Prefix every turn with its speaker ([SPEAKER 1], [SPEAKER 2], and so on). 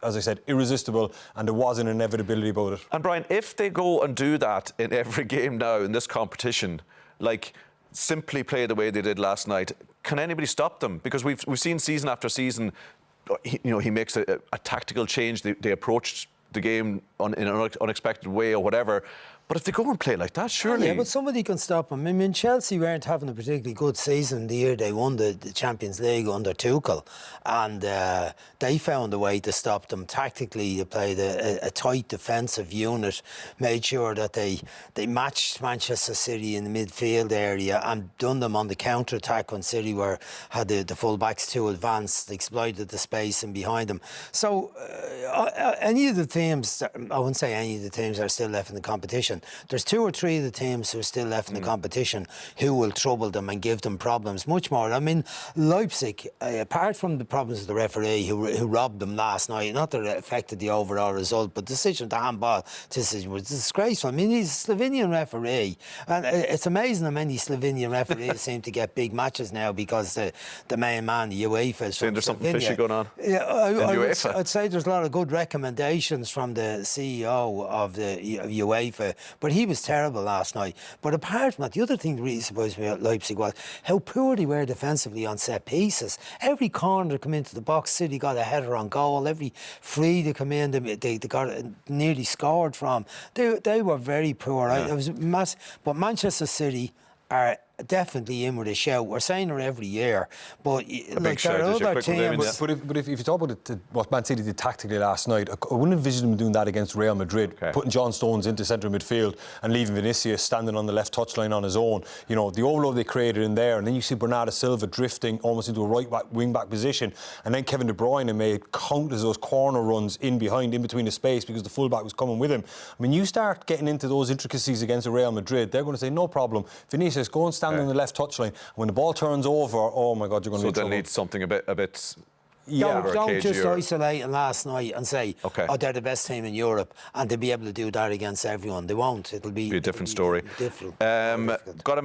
[SPEAKER 1] as I said, irresistible, and there was an inevitability about it.
[SPEAKER 2] And Brian, if they go and do that in every game now in this competition, like simply play the way they did last night, can anybody stop them? Because we've seen season after season, he makes a tactical change. They approached the game in an unexpected way or whatever. But if they go and play like that, surely...
[SPEAKER 3] Yeah, but somebody can stop them. I mean, Chelsea weren't having a particularly good season the year they won the Champions League under Tuchel, and they found a way to stop them. Tactically, they played a tight defensive unit, made sure that they matched Manchester City in the midfield area and done them on the counter-attack when City had the full-backs too advanced, exploited the space in behind them. So, any of the teams, I wouldn't say any of the teams are still left in the competition. There's 2 or 3 of the teams who are still left in the competition who will trouble them and give them problems much more. I mean, Leipzig, apart from the problems of the referee who robbed them last night, not that it affected the overall result, but the decision to handball decision was disgraceful. I mean, he's a Slovenian referee, and it's amazing how many Slovenian referees seem to get big matches now because the main man, the UEFA, is from
[SPEAKER 2] there's
[SPEAKER 3] Slovenia.
[SPEAKER 2] something fishy going on.
[SPEAKER 3] Yeah,
[SPEAKER 2] UEFA.
[SPEAKER 3] I'd say there's a lot of good recommendations from the CEO of UEFA. But he was terrible last night. But apart from that, the other thing that really surprised me about Leipzig was how poor they were defensively on set pieces. Every corner that come into the box, City got a header on goal. Every free that come in, they got nearly scored from. They were very poor.
[SPEAKER 1] Yeah.
[SPEAKER 3] It was massive. But Manchester City are definitely in with a shout. We're saying it every year, but like there are other teams.
[SPEAKER 1] But if you talk about what Man City did tactically last night, I wouldn't envision them doing that against Real Madrid, putting John Stones into centre midfield and leaving Vinicius standing on the left touchline on his own. You know, the overload they created in there, and then you see Bernardo Silva drifting almost into a right back, wing back position, and then Kevin De Bruyne made countless those corner runs in between the space because the full back was coming with him. I mean, you start getting into those intricacies against Real Madrid, they're going to say no problem. Vinicius, go and stand on the left touchline. When the ball turns over, oh my God, you're going to need trouble.
[SPEAKER 2] So they'll need something a bit.
[SPEAKER 3] Yeah, don't just isolate it last night and say,
[SPEAKER 2] oh,
[SPEAKER 3] they're the best team in Europe, and they'll be able to do that against everyone. They won't. It'll be
[SPEAKER 2] a different story.
[SPEAKER 3] Different.
[SPEAKER 2] Got to